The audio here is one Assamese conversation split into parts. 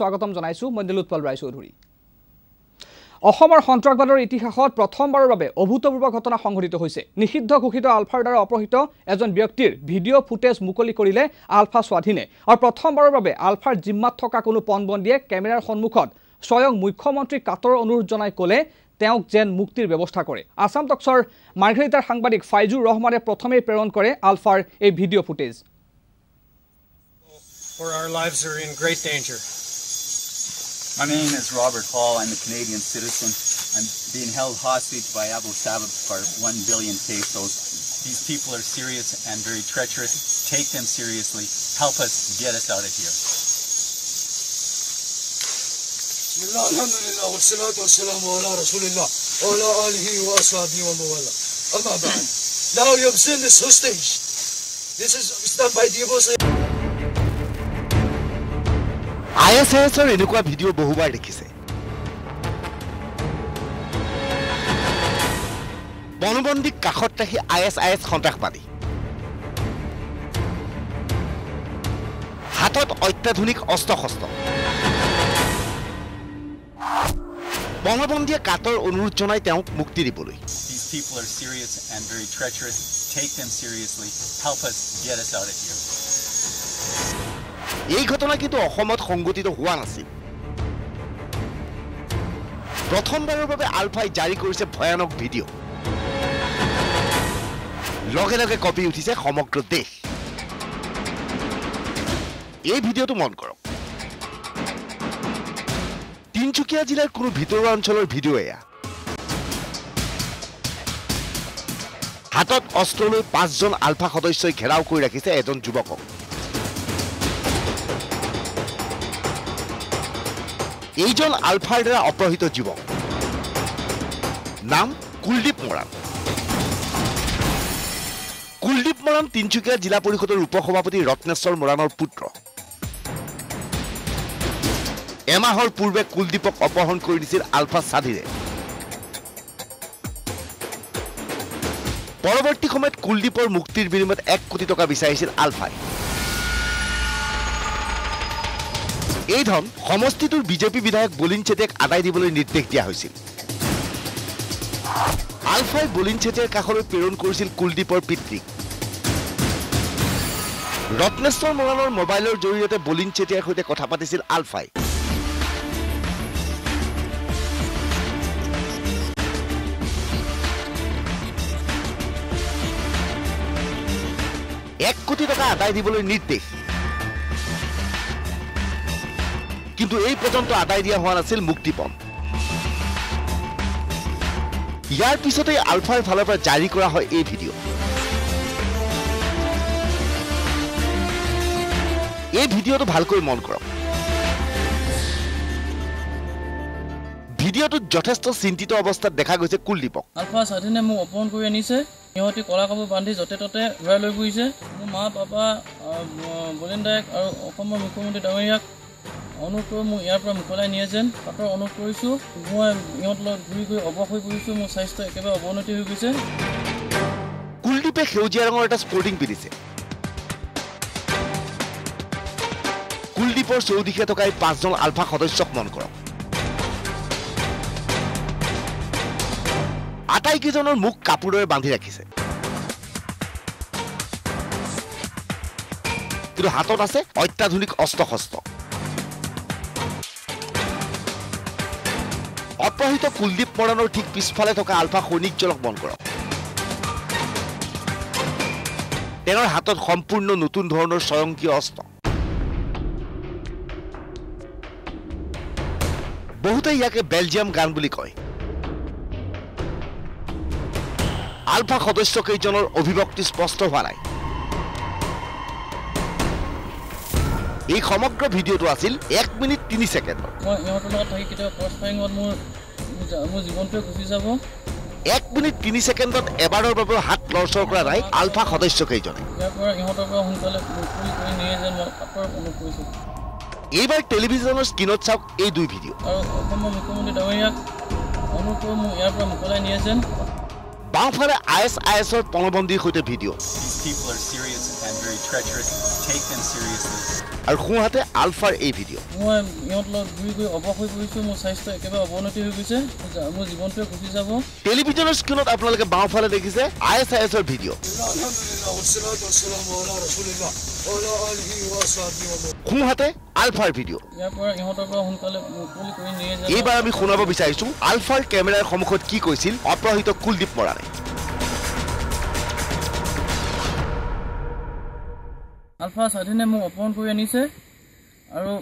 স্বাগতম জনাইছো মই দিলুৎপল ৰায়চৌধুৰী অসমৰ সন্ত্ৰাসবাদৰ ইতিহাসত প্ৰথমবাৰৰ বাবে অভূতপূৰ্ব ঘটনা সংঘটিত হৈছে নিষিদ্ধ ঘোষিত আলফাৰ দ্বাৰা অপহৃত এজন ব্যক্তিৰ ভিডিঅ' ফুটেজ মুকলি কৰিলে আলফা স্বাধীনে আৰু প্ৰথমবাৰৰ বাবে আলফাৰ জিম্মাত থকা কোনো পণবন্দীয়ে কেমেৰাৰ সন্মুখত স্বয়ং মুখ্যমন্ত্ৰী কাটৰ অনুৰোধ জনাই ক'লে তেওঁক যেন মুক্তিৰ ব্যৱস্থা কৰে আসাম টক্সৰ মাৰ্ঘেৰিটাৰ সাংবাদিক ফাইজুৰ ৰহমানে প্ৰথমে প্ৰেৰণ কৰে আলফাৰ এই video' footage For our lives are in great danger. My name is Robert Hall. I'm a Canadian citizen. I'm being held hostage by Abu Sabab for 1 billion pesos. These people are serious and very treacherous. Take them seriously. Help us get us out of here. Bismillah, alhamdulillah, wassalatu wassalamu ala rasulillah, wa ala alihi wa ashabihi wa mawala. Amma ba'd. Now you have seen this hostage. This is done by the Abu ISISৰ এনেকুৱা ভিডিঅ' বহুবাৰ দেখিছে বনবন্দীক কাষত ৰাখি ISIS সন্ত্ৰাসবাদী হাতত অত্যাধুনিক অস্ত্ৰ-শস্ত্ৰ বনবন্দীয়ে কাটৰ অনুৰোধ জনাই তেওঁক মুক্তি দিবলৈ These people are serious and very treacherous. Take them seriously. Help us get us out of here. এই ঘটনা কিন্তু অসমত সংগঠিত হোৱা নাছিল প্ৰথমবাৰৰ বাবে আলফাই জাৰি কৰিছে ভয়ানক ভিডিঅ' লগে লগে কপি উঠিছে সমগ্ৰ দেশ এই ভিডিঅ'টো মন কৰক তিনচুকীয়া জিলাৰ কোনো ভিতৰুৱা অঞ্চলৰ ভিডিঅ' এয়া হাতত অস্ত্ৰ লৈ 5জন আলফা সদস্যই ঘেৰাও কৰি ৰাখিছে এজন যুৱকক এইজন আলফাৰ দ্বাৰা অপহৃত যুৱক নাম কুলদীপ মৰাণ তিনচুকীয়া জিলা পৰিষদৰ উপসভাপতি ৰত্নেশ্বৰ মৰাণৰ পুত্ৰ এমাহৰ পূৰ্বে কুলদীপক অপহৰণ কৰি দিছিল আলফা সাধিৰে পৰৱৰ্তী সময়ত কুলদীপৰ মুক্তিৰ বিনিময়ত 1 কোটি টকা বিচাৰিছিল আলফাই এই ধন সমষ্টিটোৰ বিজেপি বিধায়ক বলিন চেতিয়াক আদায় দিবলৈ নিৰ্দেশ দিয়া হৈছিল আলফাই বলিন চেতিয়াৰ কাষলৈ প্ৰেৰণ কৰিছিল কুলদীপৰ পিতৃক ৰত্নেশ্বৰ মৰাণৰ মোবাইলৰ জৰিয়তে বলিন চেতিয়াৰ সৈতে কথা পাতিছিল আলফাই এক কোটি টকা আদায় দিবলৈ নিৰ্দেশ কিন্তু এই পৰ্যন্ত আদায় দিয়া হোৱা নাছিল মুক্তিপণ ইয়াৰ পিছতে আলফাৰ ফালৰ পৰা জাৰি কৰা হয় এই ভিডিঅ' এই ভিডিঅ'টো ভালকৈ মন কৰক ভিডিঅ'টোত যথেষ্ট চিন্তিত অৱস্থাত দেখা গৈছে কুলদীপক আলফা স্বাধীনে মোক অপহৰণ কৰি আনিছে সিহঁতি কলা কাপোৰ বান্ধি য'তে ত'তে ঘূৰাই লৈ ফুৰিছে মোৰ মা পাপা বলিন দায়ক আৰু অসমৰ মুখ্যমন্ত্ৰী ডাঙৰীয়াক অনুৰোধ কৰি মোক ইয়াৰ পৰা মোকলাই নিয়ে যেন কাটৰ অনুৰোধ কৰিছোঁ মই ইহঁতৰ লগত ঘূৰি গৈ অৱস হৈ পৰিছোঁ মোৰ স্বাস্থ্য একেবাৰে অৱনতি হৈ গৈছে কুলদীপে সেউজীয়া ৰঙৰ এটা স্পৰ্টিং পিন্ধিছে কুলদীপৰ চৌদিশে থকা 5জন আলফা সদস্যক মন কৰক আটাইকেইজনৰ মুখ কাপোৰেৰে বান্ধি ৰাখিছে কিন্তু হাতত আছে অত্যাধুনিক অস্ত্ৰ-শস্ত্ৰ অপহৃত কুলদীপ মৰাণৰ ঠিক পিছফালে থকা আলফা সৈনিকজনক মন কৰক তেওঁৰ হাতত সম্পূৰ্ণ নতুন ধৰণৰ স্বয়ংক্ৰিয় অস্ত্ৰ বহুতে ইয়াকে বেলজিয়াম গান বুলি কয় আলফা সদস্য কেইজনৰ অভিব্যক্তি স্পষ্ট হোৱা নাই এই সমগ্ৰ ভিডিঅ'টো আছিল 1 মিনিট 3 ছেকেণ্ড মই ইহঁতৰ লগত থাকি কেতিয়াবা ক্ৰছ ফায়াৰিঙত মোৰ জীৱনটোৱে গুচি যাব 1 মিনিট 3 ছেকেণ্ডত এবাৰৰ বাবে হাত লৰচৰ কৰা নাই আলফা সদস্য কেইজনে ইয়াৰ পৰা ইহঁতৰ পৰা সোনকালে মুকলি কৰি নিয়ে যেন মই কাটৰ অনুৰোধ কৰিছোঁ এইবাৰ টেলিভিছনৰ স্ক্ৰীণত চাওক এই 2 ভিডিঅ' আৰু অসমৰ মুখ্যমন্ত্ৰী ডাঙৰীয়াক অনুৰোধ কৰি মোক ইয়াৰ পৰা মোকলাই নিয়ে যেন বাওঁফালে ISISৰ পণবন্দীৰ সৈতে video' These people are serious and very treacherous. Take them seriously. আৰু সোঁহাতে আলফাৰ এই ভিডিঅ' মই ইহঁতৰ লগত ঘূৰি গৈ অৱস হৈ পৰিছোঁ। মোৰ স্বাস্থ্য একেবাৰে অৱনতি হৈ গৈছে। মোৰ জীৱনটোৱে গুচি যাব। টেলিভিছনৰ স্ক্ৰীণত আপোনালোকে বাওঁফালে দেখিছে ISISৰ ভিডিঅ'। সোঁহাতে আলফাৰ ভিডিঅ'। ইয়াৰ পৰা ইহঁতৰ পৰা সোনকালে মুকলি কৰি নিয়ে যায়। এইবাৰ আমি শুনাব বিচাৰিছো আলফাৰ কেমেৰাৰ সন্মুখত কি কৈছিল অপহৃত কুলদীপ মৰাণে। আলফা স্বাধীনে মোক অপহৰণ কৰি আনিছে আৰু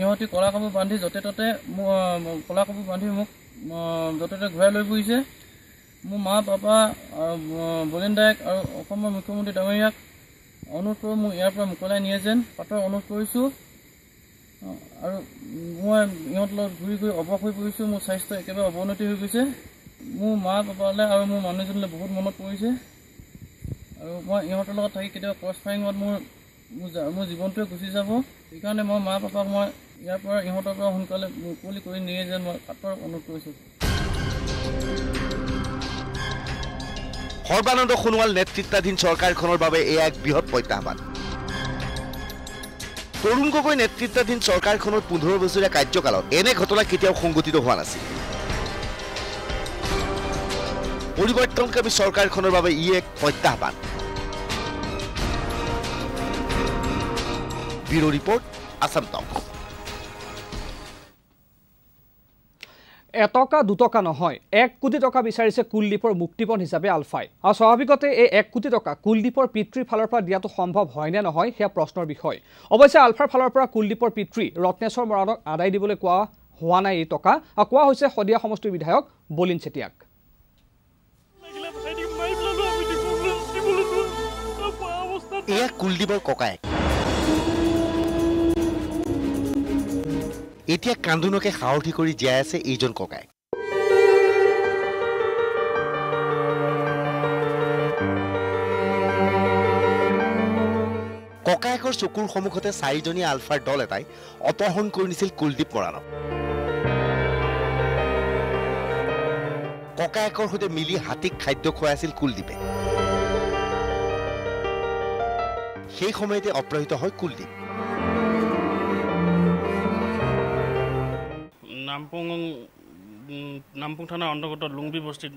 ইহঁতি কলা কাপোৰ বান্ধি য'তে ত'তে কলা কাপোৰ বান্ধি মোক য'তে ত'তে ঘূৰাই লৈ ফুৰিছে। মোৰ মা পাপা বলিন দায়ক আৰু অসমৰ মুখ্যমন্ত্ৰী ডাঙৰীয়াক অনুৰোধ কৰোঁ মোক ইয়াৰ পৰা মোকলাই নিয়ে যেন পাতৰ অনুৰোধ কৰিছোঁ। আৰু মই ইহঁতৰ লগত ঘূৰি গৈ অৱস হৈ পৰিছোঁ। মোৰ স্বাস্থ্য একেবাৰে অৱনতি হৈ গৈছে। মোৰ মা পাপালৈ আৰু মোৰ মানুহজনলৈ বহুত মনত পৰিছে আৰু মই ইহঁতৰ লগত থাকি কেতিয়াবা ক্ৰছ ফায়াৰিঙত মোৰ জীৱনটোৱে গুচি যাব। সেইকাৰণে মই মা পাপাক মই ইয়াৰ পৰা ইহঁতৰ পৰা সোনকালে মুকলি কৰি নিয়ে যেন মই পাতৰ অনুৰোধ কৰিছোঁ। সৰ্বানন্দ সোণোৱাল নেতৃত্বাধীন চৰকাৰখনৰ বাবে এয়া এক বৃহৎ প্ৰত্যাহ্বান। তৰুণ গগৈ নেতৃত্বাধীন চৰকাৰখনৰ 15 বছৰীয়া কাৰ্যকালত এনে ঘটনা কেতিয়াও সংঘটিত হোৱা নাছিল। পৰিৱৰ্তনকামী চৰকাৰখনৰ বাবে ই এক প্ৰত্যাহ্বান। ব্যুৰো ৰিপৰ্ট, আসাম টক্স। এটকা দুটকা নহয় 1 কোটি টকা বিচাৰিছে কুলদীপৰ মুক্তিপণ হিচাপে আলফাই। আৰু স্বাভাৱিকতে এই 1 কোটি টকা কুলদীপৰ পিতৃৰ ফালৰ পৰা দিয়াটো সম্ভৱ হয় নে নহয় সেয়া প্ৰশ্নৰ বিষয়। অৱশ্যে আলফাৰ ফালৰ পৰা কুলদীপৰ পিতৃ ৰত্নেশ্বৰ মৰাণক আদায় দিবলৈ কোৱা হোৱা নাই এই টকা, আৰু কোৱা হৈছে শদিয়া সমষ্টিৰ বিধায়ক বলিন চেতিয়াক। এয়া কুলদীপৰ ককায়েক। এতিয়া কান্দোনকে সাহসী কৰি জীয়াই আছে এইজন ককায়েক। ককায়েকৰ চকুৰ সন্মুখতে 4জনীয়া আলফাৰ দল এটাই অপহৰণ কৰি নিছিল কুলদীপ মৰাণক। ককায়েকৰ সৈতে মিলি হাতীক খাদ্য খুৱাই আছিল কুলদীপে। সেই সময়তে অপহৃত হয় কুলদীপ। নামপুং থানাৰ অন্তৰ্গত লুংবি বস্তিত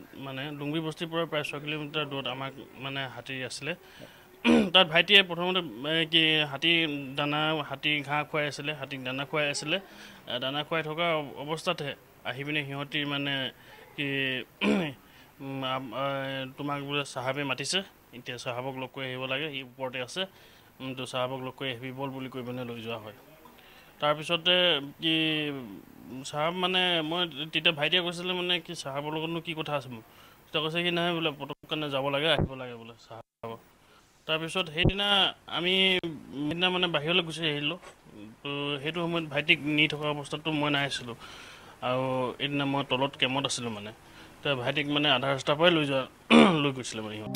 লুংবি বস্তিৰ পৰা প্ৰায় 6 কিলোমিটাৰ দূৰত আমাক হাতী আছিলে। তাত ভাইটিয়ে প্ৰথমতে কি হাতী ঘাঁহ খুৱাই আছিলে, হাতীক দানা খুৱাই আছিলে। দানা খুৱাই থকা অৱস্থাতে আহি পিনে সিহঁতি কি তোমাক বোলে চাহাবে মাতিছে, এতিয়া চাহাবক লগ কৰি আহিব লাগে, সি ওপৰতে আছে, তো চাহাবক লগ কৰি আহিবি বল বুলি কৈ পিনে লৈ যোৱা হয়। তাৰপিছতে কি চাহাব মই তেতিয়া ভাইটিয়ে কৈছিলে কি চাহাবৰ লগতনো কি কথা আছে মোৰ, তেতিয়া কৈছে কি নাই বোলে পটক কাৰণে যাব লাগে আহিব লাগে বোলে চাহাব। তাৰপিছত সেইদিনা বাহিৰলৈ গুচি আহিলোঁ। তো সেইটো সময়ত ভাইটিক নি থকা অৱস্থাততো মই নাই আছিলোঁ, আৰু এইদিনা মই তলত কেম্পত আছিলোঁ। তো ভাইটিক আধা ৰাস্তাৰ পৰাই লৈ গৈছিলে সিহঁত।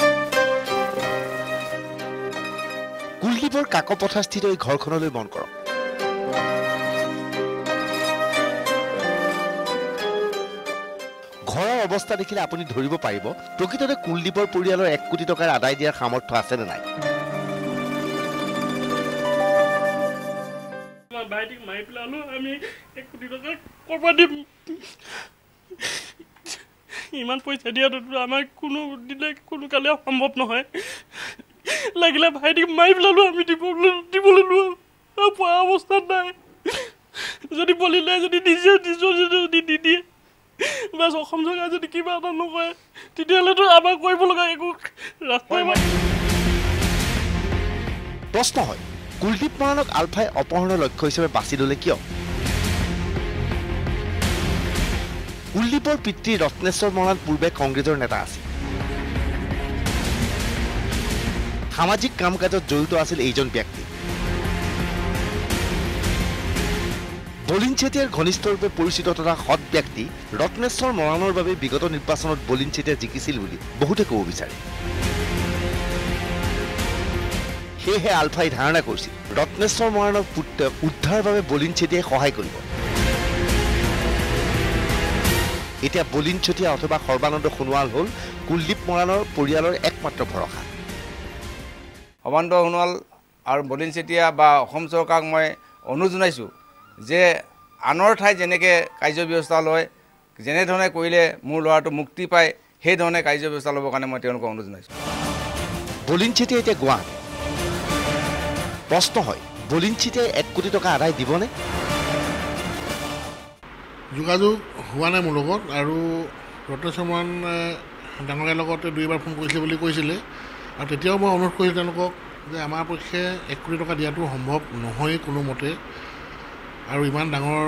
কুলদীপৰ কাকপথাৰস্থিত এই ঘৰখনলৈ মন কৰক। ঘৰৰ অৱস্থা দেখিলে আপুনি ধৰিব পাৰিব প্ৰকৃততে কুলদীপৰ পৰিয়ালৰ 1 কোটি টকাৰ আদায় দিয়াৰ সামৰ্থ্য আছে নে নাই। ভাইটিক মাৰি পেলালো, আমি 1 কোটি টকা ক'ৰপৰা দিম? ইমান পইচা দিয়াটো আমাৰ কোনো কালে সম্ভৱ নহয়। লাগিলে ভাইটিক মাৰি পেলালো, আমি দিবলৈ পোৱা অৱস্থাত নাই। যদি বলিলে যদি যদি নিদিয়ে বাছ অসম চৰকাৰে যদি কিবা এটা নকৰে তেতিয়াহ'লেতো আমাৰ কৰিব লগা একো ৰাস্তাই নাই। প্ৰশ্ন হয়, কুলদীপ মৰাণক আলফাই অপহৰণৰ লক্ষ্য হিচাপে বাছি ল'লে কিয়? কুলদীপৰ পিতৃ ৰত্নেশ্বৰ মৰাণ পূৰ্বে কংগ্ৰেছৰ নেতা আছিল। সামাজিক কাম কাজত জড়িত আছিল এইজন ব্যক্তি। বলিন চেতিয়াৰ ঘনিষ্ঠৰূপে পৰিচিত তথা সৎ ব্যক্তি ৰত্নেশ্বৰ মৰাণৰ বাবে বিগত নিৰ্বাচনত বলিন চেতিয়া জিকিছিল বুলি বহুতে ক'ব বিচাৰে। সেয়েহে আলফাই ধাৰণা কৰিছিল ৰত্নেশ্বৰ মৰাণৰ পুত্ৰক উদ্ধাৰৰ বাবে বলিন চেতিয়াই সহায় কৰিব। এতিয়া বলিন চতিয়া অথবা সৰ্বানন্দ সোণোৱাল হ'ল কুলদীপ মৰাণৰ পৰিয়ালৰ একমাত্ৰ ভৰসা। সৰ্বানন্দ সোণোৱাল আৰু বলিন চেতিয়া বা অসম চৰকাৰক মই অনুৰোধ জনাইছোঁ যে আনৰ ঠাইত যেনেকৈ কাৰ্যব্যৱস্থা লয়, যেনেধৰণে কৰিলে মোৰ ল'ৰাটো মুক্তি পায়, সেইধৰণে কাৰ্যব্যৱস্থা ল'বৰ কাৰণে মই তেওঁলোকক অনুৰোধ জনাইছোঁ। বলিন চেতিয়া এতিয়া গুৱাহাটী। প্ৰশ্ন হয়, বলিন চেতিয়াই 1 কোটি টকা আদায় দিবনে? যোগাযোগ হোৱা নাই মোৰ লগত, আৰু ৰত্নেশ্বৰ মৰাণ ডাঙৰীয়াৰ লগত 2বাৰ ফোন কৰিছিলে বুলি কৈছিলে, আৰু তেতিয়াও মই অনুৰোধ কৰিছোঁ তেওঁলোকক যে আমাৰ পক্ষে 1 কোটি টকা দিয়াটো সম্ভৱ নহয় কোনোমতে, আৰু ইমান ডাঙৰ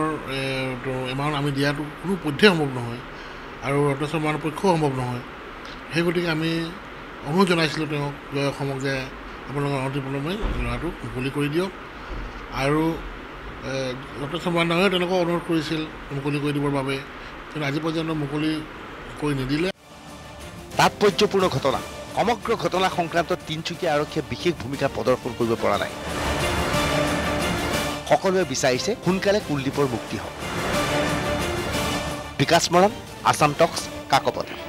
এমাউণ্ট আমি দিয়াটো কোনো পধ্যেই সম্ভৱ নহয়, আৰু ৰত্নেশ্বৰ মৰাণৰ পক্ষেও সম্ভৱ নহয়। সেই গতিকে আমি অনুৰোধ জনাইছিলোঁ তেওঁক, জয় অসমক, যে আপোনালোকৰ অনতিপলমে ল'ৰাটো মুকলি কৰি দিয়ক, আৰু ৰত্নেশ্বৰ মৰাণ ডাঙৰীয়াও তেনেকুৱা অনুৰোধ কৰিছিল মুকলি কৰি দিবৰ বাবে, কিন্তু আজি পৰ্যন্ত মুকলি কৰি নিদিলে। তাৎপৰ্যপূৰ্ণ ঘটনা। সমগ্ৰ ঘটনা সংক্ৰান্তত তিনিচুকীয়া আৰক্ষীয়ে বিশেষ ভূমিকা প্ৰদৰ্শন কৰিব পৰা নাই। সকলোৱে বিচাৰিছে সোনকালে কুলদীপৰ মুক্তি হওক। বিকাশ মৰাণ, আছাম টক্স, কাকপথাৰ।